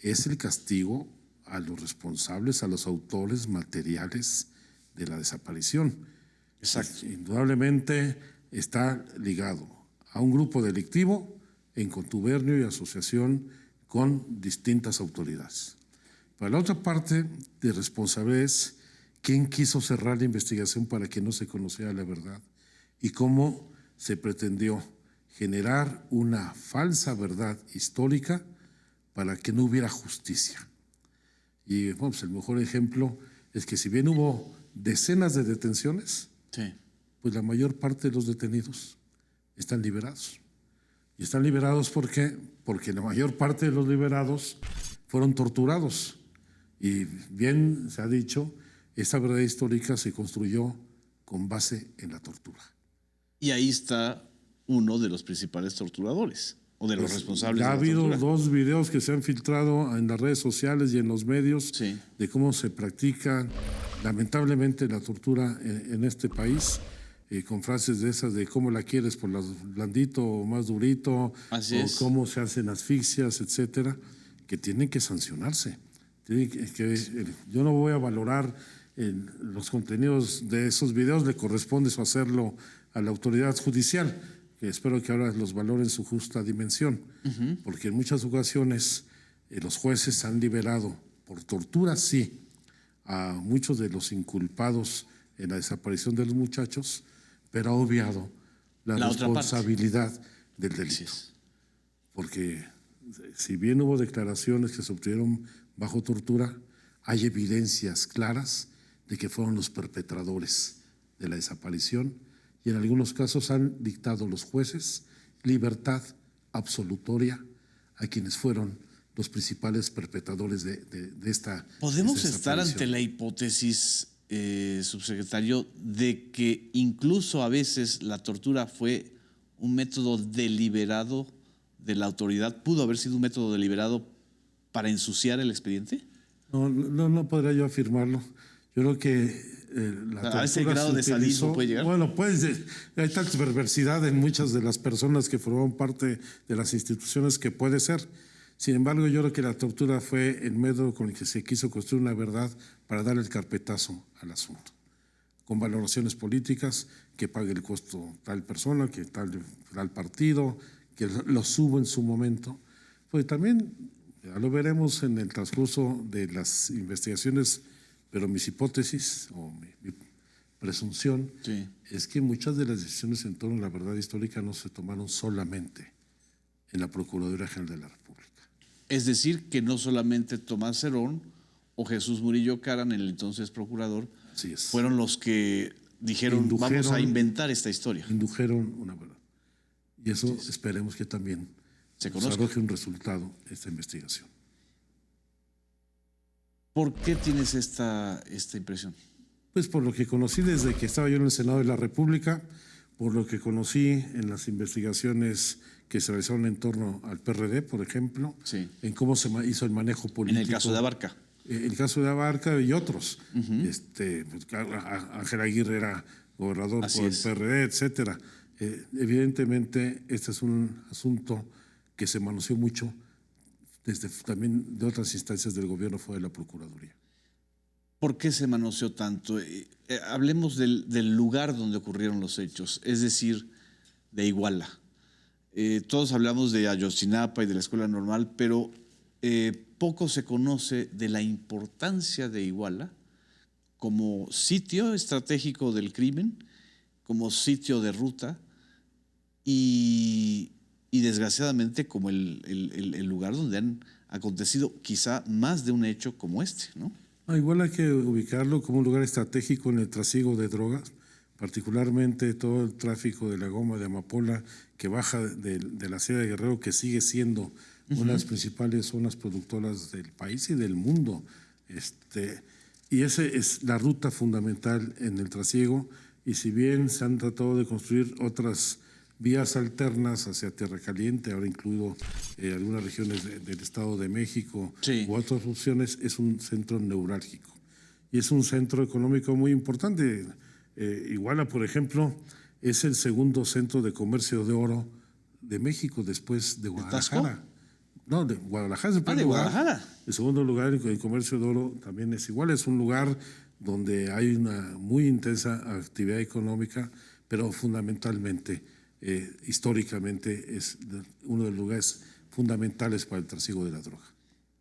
es el castigo a los responsables, a los autores materiales de la desaparición. Exacto. Indudablemente está ligado a un grupo delictivo en contubernio y asociación con distintas autoridades. Para la otra parte de responsabilidad es quién quiso cerrar la investigación para que no se conociera la verdad y cómo se pretendió generar una falsa verdad histórica para que no hubiera justicia. Y bueno, pues el mejor ejemplo es que si bien hubo decenas de detenciones, pues la mayor parte de los detenidos están liberados. Y están liberados ¿por qué? Porque la mayor parte de los liberados fueron torturados. Y bien se ha dicho, esta verdad histórica se construyó con base en la tortura. Y ahí está uno de los principales torturadores o de los responsables. Ya ha habido dos videos que se han filtrado en las redes sociales y en los medios de cómo se practica lamentablemente la tortura en este país, con frases de esas de cómo la quieres, por blandito o más durito, Así o es. cómo se hacen asfixias, etcétera, que tienen que sancionarse. Yo no voy a valorar los contenidos de esos videos, le corresponde eso hacerlo a la autoridad judicial, que espero que ahora los valore en su justa dimensión, porque en muchas ocasiones los jueces han liberado por tortura, sí, a muchos de los inculpados en la desaparición de los muchachos, pero ha obviado la responsabilidad del delito. porque si bien hubo declaraciones que se obtuvieron bajo tortura, hay evidencias claras de que fueron los perpetradores de la desaparición y en algunos casos han dictado los jueces libertad absolutoria a quienes fueron los principales perpetradores de esta ¿Podemos esta estar desaparición. ante la hipótesis, subsecretario, de que incluso a veces la tortura fue un método deliberado de la autoridad? ¿Pudo haber sido un método deliberado para ensuciar el expediente? No podría yo afirmarlo. Yo creo que ¿A ese grado de sadismo puede llegar? Bueno, pues hay tanta perversidad en muchas de las personas que forman parte de las instituciones que puede ser. Sin embargo, yo creo que la tortura fue el método con el que se quiso construir una verdad para darle el carpetazo al asunto, con valoraciones políticas, que pague el costo tal persona, que tal partido, que lo subo en su momento. Pues también ya lo veremos en el transcurso de las investigaciones, pero mis hipótesis o mi presunción es que muchas de las decisiones en torno a la verdad histórica no se tomaron solamente en la Procuraduría General de la República. Es decir, que no solamente Tomás Cerón o Jesús Murillo Caram, el entonces procurador, fueron los que dijeron vamos a inventar esta historia. Indujeron una verdad. Y eso esperemos que también se arroje un resultado esta investigación. ¿Por qué tienes esta impresión? Pues por lo que conocí desde que estaba yo en el Senado de la República, por lo que conocí en las investigaciones que se realizaron en torno al PRD, por ejemplo, en cómo se hizo el manejo político. En el caso de Abarca. El caso de Abarca y otros. Ángel Aguirre era gobernador por el PRD, etcétera. Evidentemente, este es un asunto que se manoseó mucho desde también de otras instancias del gobierno fuera de la Procuraduría. ¿Por qué se manoseó tanto? Hablemos del lugar donde ocurrieron los hechos, es decir, de Iguala. Todos hablamos de Ayotzinapa y de la Escuela Normal, pero poco se conoce de la importancia de Iguala como sitio estratégico del crimen, como sitio de ruta y desgraciadamente como el lugar donde han acontecido quizá más de un hecho como este, ¿no? Igual hay que ubicarlo como un lugar estratégico en el trasiego de drogas, particularmente todo el tráfico de la goma de amapola que baja de la Sierra de Guerrero, que sigue siendo una de las principales zonas productoras del país y del mundo. Y esa es la ruta fundamental en el trasiego, y si bien se han tratado de construir otras vías alternas hacia Tierra Caliente, ahora incluido algunas regiones del Estado de México u otras opciones, es un centro neurálgico y es un centro económico muy importante. Iguala, por ejemplo, es el segundo centro de comercio de oro de México después de Guadalajara. No, de Guadalajara es el primer lugar. Guadalajara. El segundo lugar en comercio de oro también es igual. Es un lugar donde hay una muy intensa actividad económica, pero fundamentalmente históricamente es uno de los lugares fundamentales para el trasiego de la droga.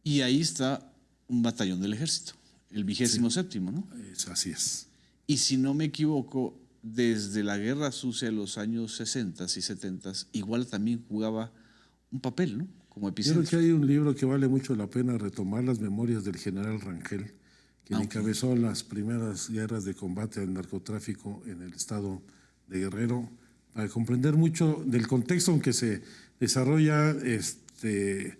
Y ahí está un batallón del ejército, el 27º, ¿no? Así es. Y si no me equivoco, desde la Guerra Sucia de los años 60 y 70, igual también jugaba un papel, ¿no? Como epicentro. Yo creo que hay un libro que vale mucho la pena retomar, las memorias del general Rangel, quien encabezó las primeras guerras de combate al narcotráfico en el estado de Guerrero, para comprender mucho del contexto en que se desarrolla este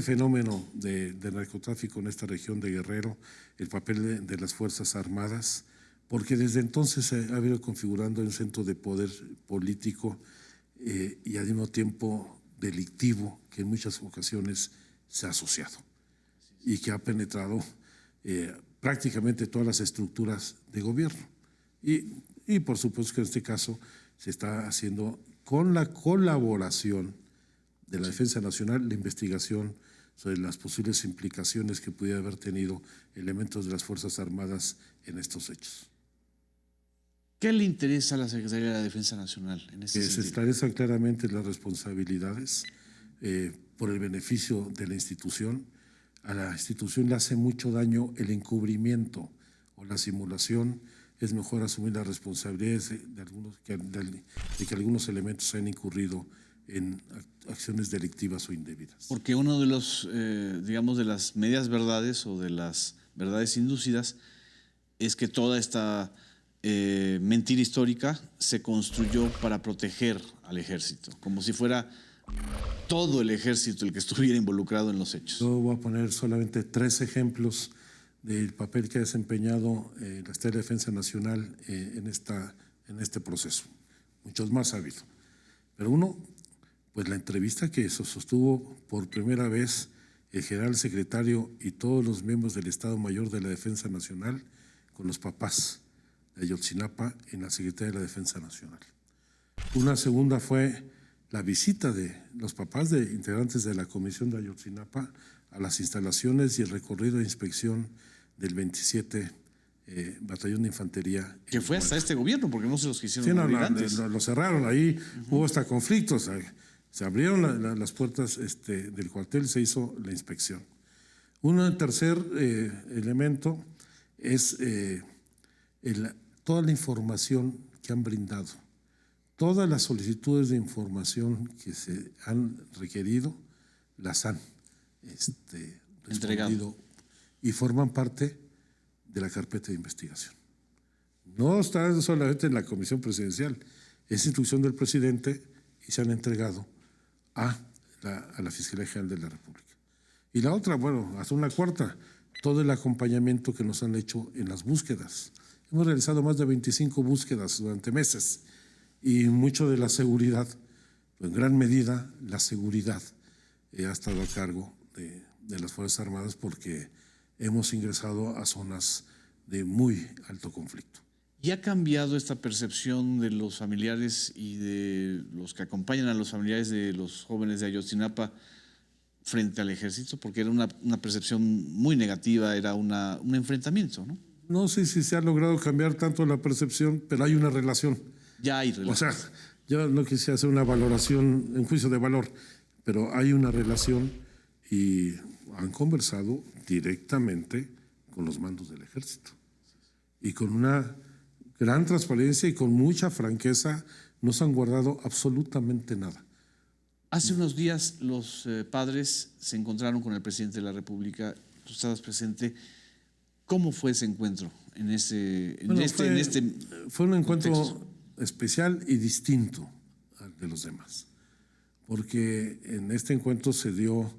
fenómeno de narcotráfico en esta región de Guerrero, el papel de las Fuerzas Armadas, porque desde entonces se ha ido configurando un centro de poder político y al mismo tiempo delictivo que en muchas ocasiones se ha asociado y que ha penetrado prácticamente todas las estructuras de gobierno. Y por supuesto que en este caso se está haciendo con la colaboración de la Defensa Nacional la investigación sobre las posibles implicaciones que pudiera haber tenido elementos de las Fuerzas Armadas en estos hechos. ¿Qué le interesa a la Secretaría de la Defensa Nacional en ese sentido? Se esclarezcan claramente las responsabilidades por el beneficio de la institución. A la institución le hace mucho daño el encubrimiento o la simulación. Es mejor asumir las responsabilidades de que algunos elementos han incurrido en acciones delictivas o indebidas. Porque uno de los, digamos, de las medias verdades o de las verdades inducidas es que toda esta mentira histórica se construyó para proteger al ejército, como si fuera todo el ejército el que estuviera involucrado en los hechos. Yo voy a poner solamente 3 ejemplos del papel que ha desempeñado la Secretaría de Defensa Nacional en este proceso. Muchos más ha habido. Pero uno, pues la entrevista que se sostuvo por primera vez el general secretario y todos los miembros del Estado Mayor de la Defensa Nacional con los papás de Ayotzinapa en la Secretaría de la Defensa Nacional. Una segunda fue la visita de los papás de integrantes de la Comisión de Ayotzinapa a las instalaciones y el recorrido de inspección del 27 Batallón de Infantería. Que fue hasta este gobierno, porque no se los quisieron abrir antes. Lo cerraron, ahí hubo hasta conflictos. Se abrieron las puertas del cuartel, se hizo la inspección. Un tercer elemento es toda la información que han brindado. Todas las solicitudes de información que se han requerido las han entregado y forman parte de la carpeta de investigación. No está solamente en la comisión presidencial, es instrucción del presidente y se han entregado a la Fiscalía General de la República. Y la otra, bueno, hasta una cuarta, todo el acompañamiento que nos han hecho en las búsquedas. Hemos realizado más de 25 búsquedas durante meses y mucho de la seguridad, en gran medida la seguridad ha estado a cargo de las Fuerzas Armadas porque hemos ingresado a zonas de muy alto conflicto. ¿Y ha cambiado esta percepción de los familiares y de los que acompañan a los familiares de los jóvenes de Ayotzinapa frente al ejército? Porque era una percepción muy negativa, era un enfrentamiento, ¿no? No sé si se ha logrado cambiar tanto la percepción, pero hay una relación. Ya hay relación. O sea, yo no quisiera hacer una valoración, un juicio de valor, pero hay una relación y han conversado directamente con los mandos del ejército. Y con una gran transparencia y con mucha franqueza no se han guardado absolutamente nada. Hace unos días los padres se encontraron con el presidente de la República, tú estabas presente. ¿Cómo fue ese encuentro Fue un encuentro contexto especial y distinto al de los demás, porque en este encuentro se dio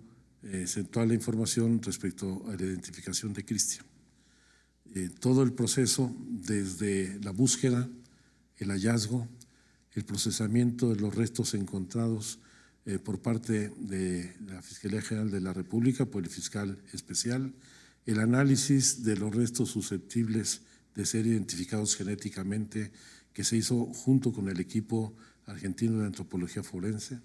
toda la información respecto a la identificación de Cristian. Todo el proceso, desde la búsqueda, el hallazgo, el procesamiento de los restos encontrados por parte de la Fiscalía General de la República, por el fiscal especial, el análisis de los restos susceptibles de ser identificados genéticamente que se hizo junto con el equipo argentino de antropología forense,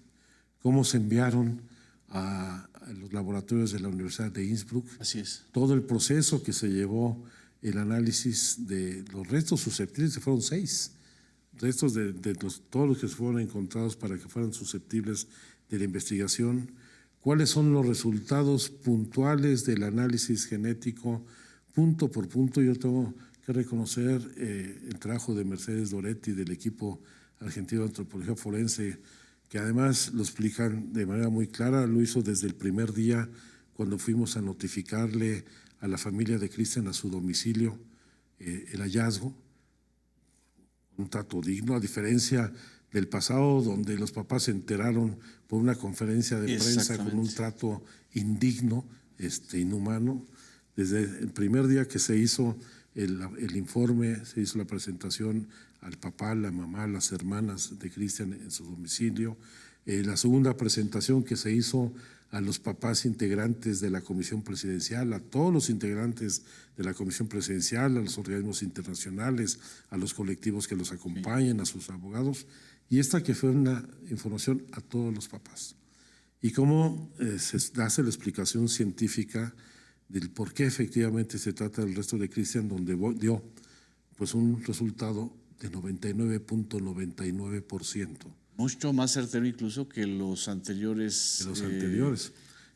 cómo se enviaron a los laboratorios de la Universidad de Innsbruck. Así es. Todo el proceso que se llevó, el análisis de los restos susceptibles, que fueron 6 restos de todos los que fueron encontrados para que fueran susceptibles de la investigación. ¿Cuáles son los resultados puntuales del análisis genético, punto por punto? Yo tengo que reconocer el trabajo de Mercedes Doretti, del equipo argentino de antropología forense, que además lo explican de manera muy clara. Lo hizo desde el primer día cuando fuimos a notificarle a la familia de Cristian a su domicilio el hallazgo. Un trato digno, a diferencia del pasado, donde los papás se enteraron por una conferencia de prensa con un trato indigno, inhumano. Desde el primer día que se hizo el informe, se hizo la presentación al papá, la mamá, las hermanas de Cristian en su domicilio. La segunda presentación que se hizo a los papás integrantes de la Comisión Presidencial, a todos los integrantes de la Comisión Presidencial, a los organismos internacionales, a los colectivos que los acompañan, a sus abogados. Y esta que fue una información a todos los papás. Y cómo se hace la explicación científica del por qué efectivamente se trata del resto de Cristian, donde dio pues un resultado de 99.99%. Mucho más certero incluso que los anteriores.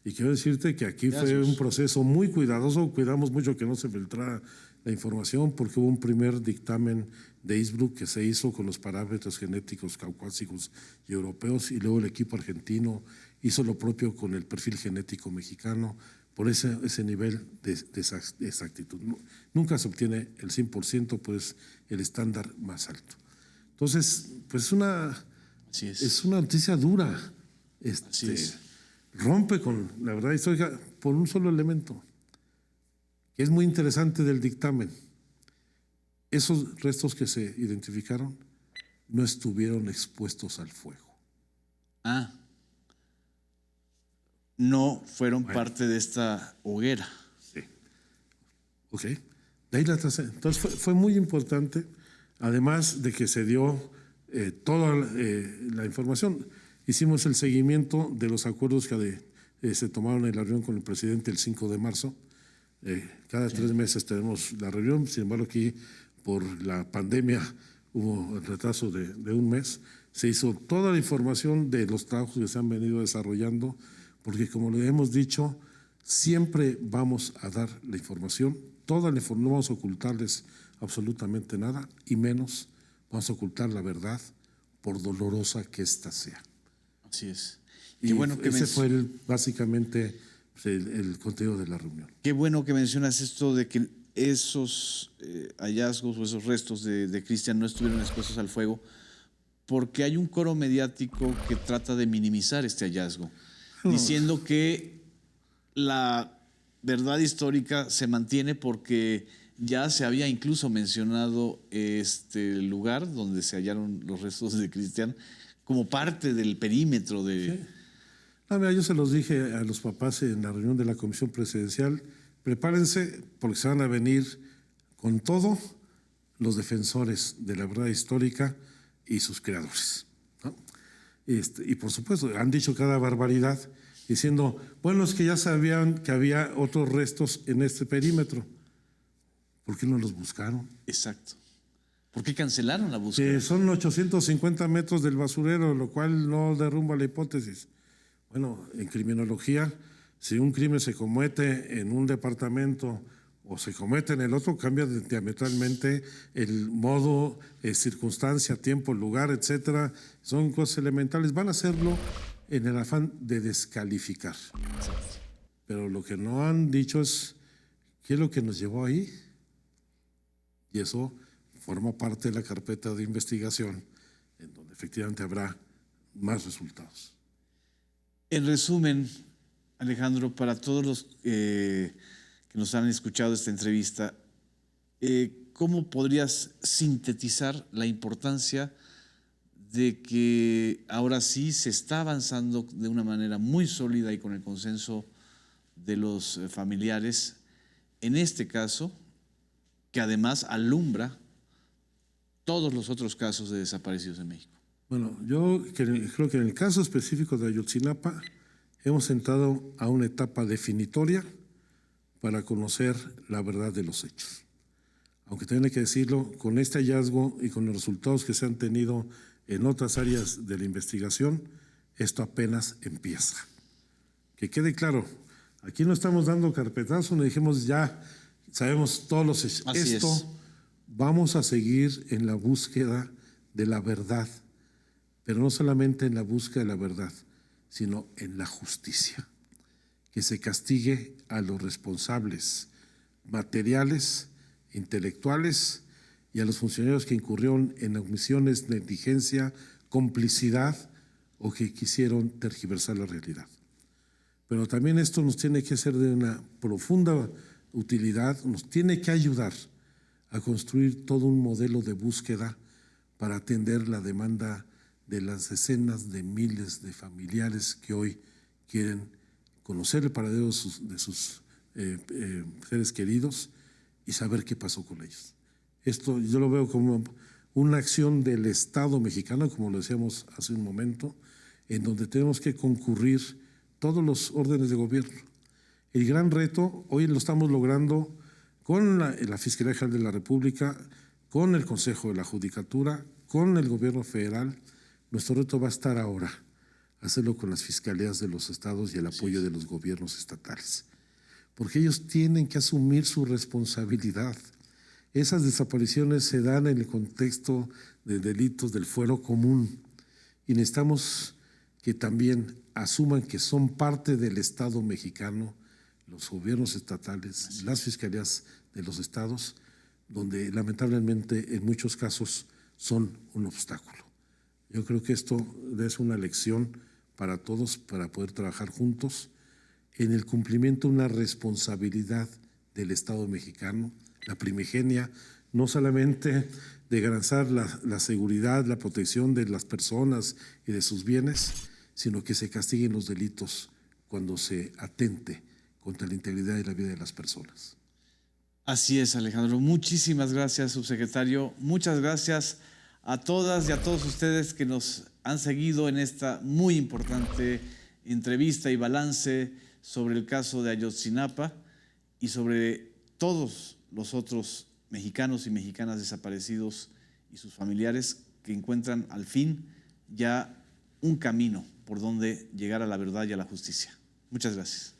Y quiero decirte que aquí fue un proceso muy cuidadoso, cuidamos mucho que no se filtrara la información porque hubo un primer dictamen de Innsbruck que se hizo con los parámetros genéticos caucásicos y europeos, y luego el equipo argentino hizo lo propio con el perfil genético mexicano por ese nivel de exactitud. Nunca se obtiene el 100%, pues el estándar más alto. Entonces, pues es una noticia dura. Rompe con la verdad histórica por un solo elemento, que es muy interesante del dictamen. Esos restos que se identificaron no estuvieron expuestos al fuego. No fueron parte de esta hoguera. Sí. Ok. De ahí entonces fue muy importante, además de que se dio toda la información. Hicimos el seguimiento de los acuerdos que se tomaron en la reunión con el presidente el 5 de marzo. Cada 3 meses tenemos la reunión, sin embargo aquí por la pandemia hubo el retraso de un mes. Se hizo toda la información de los trabajos que se han venido desarrollando, porque como le hemos dicho, siempre vamos a dar la información, toda la información, no vamos a ocultarles absolutamente nada, y menos vamos a ocultar la verdad, por dolorosa que ésta sea. Así es. Y qué bueno que ese fue básicamente el contenido de la reunión. Qué bueno que mencionas esto de que esos hallazgos o esos restos de Cristian no estuvieron expuestos al fuego, porque hay un coro mediático que trata de minimizar este hallazgo, diciendo que la verdad histórica se mantiene porque ya se había incluso mencionado este lugar donde se hallaron los restos de Cristian como parte del perímetro de... Sí. Mira, yo se los dije a los papás en la reunión de la comisión presidencial: prepárense porque se van a venir con todo los defensores de la verdad histórica y sus creadores, ¿no? Y por supuesto, han dicho cada barbaridad, diciendo, bueno, es que ya sabían que había otros restos en este perímetro. ¿Por qué no los buscaron? Exacto. ¿Por qué cancelaron la búsqueda? Son 850 metros del basurero, lo cual no derrumba la hipótesis. Bueno, en criminología, si un crimen se comete en un departamento o se comete en el otro, cambia diametralmente el modo, circunstancia, tiempo, lugar, etcétera. Son cosas elementales. Van a hacerlo en el afán de descalificar. Pero lo que no han dicho es qué es lo que nos llevó ahí. Y eso forma parte de la carpeta de investigación, en donde efectivamente habrá más resultados. En resumen, Alejandro, para todos los que nos han escuchado esta entrevista, ¿cómo podrías sintetizar la importancia de que ahora sí se está avanzando de una manera muy sólida y con el consenso de los familiares en este caso, que además alumbra todos los otros casos de desaparecidos en México? Bueno, yo creo que en el caso específico de Ayotzinapa hemos entrado a una etapa definitoria para conocer la verdad de los hechos. Aunque también hay que decirlo, con este hallazgo y con los resultados que se han tenido en otras áreas de la investigación, esto apenas empieza. Que quede claro, aquí no estamos dando carpetazo, no dijimos ya sabemos todos los hechos. Vamos a seguir en la búsqueda de la verdad, pero no solamente en la búsqueda de la verdad, sino en la justicia. Que se castigue a los responsables materiales, intelectuales y a los funcionarios que incurrieron en omisiones, negligencia, complicidad o que quisieron tergiversar la realidad. Pero también esto nos tiene que ser de una profunda utilidad, nos tiene que ayudar a construir todo un modelo de búsqueda para atender la demanda de las decenas de miles de familiares que hoy quieren conocer el paradero de sus seres queridos y saber qué pasó con ellos. Esto yo lo veo como una acción del Estado mexicano, como lo decíamos hace un momento, en donde tenemos que concurrir todos los órdenes de gobierno. El gran reto hoy lo estamos logrando con la Fiscalía General de la República, con el Consejo de la Judicatura, con el gobierno federal. Nuestro reto va a estar ahora, hacerlo con las fiscalías de los estados y el apoyo de los gobiernos estatales, porque ellos tienen que asumir su responsabilidad. Esas desapariciones se dan en el contexto de delitos del fuero común y necesitamos que también asuman que son parte del Estado mexicano, los gobiernos estatales, las fiscalías de los estados, donde lamentablemente en muchos casos son un obstáculo. Yo creo que esto es una lección para todos, para poder trabajar juntos en el cumplimiento de una responsabilidad del Estado mexicano, la primigenia, no solamente de garantizar la seguridad, la protección de las personas y de sus bienes, sino que se castiguen los delitos cuando se atente contra la integridad y la vida de las personas. Así es, Alejandro. Muchísimas gracias, subsecretario. Muchas gracias a todas y a todos ustedes que nos han seguido en esta muy importante entrevista y balance sobre el caso de Ayotzinapa y sobre todos los otros mexicanos y mexicanas desaparecidos y sus familiares que encuentran al fin ya un camino por donde llegar a la verdad y a la justicia. Muchas gracias.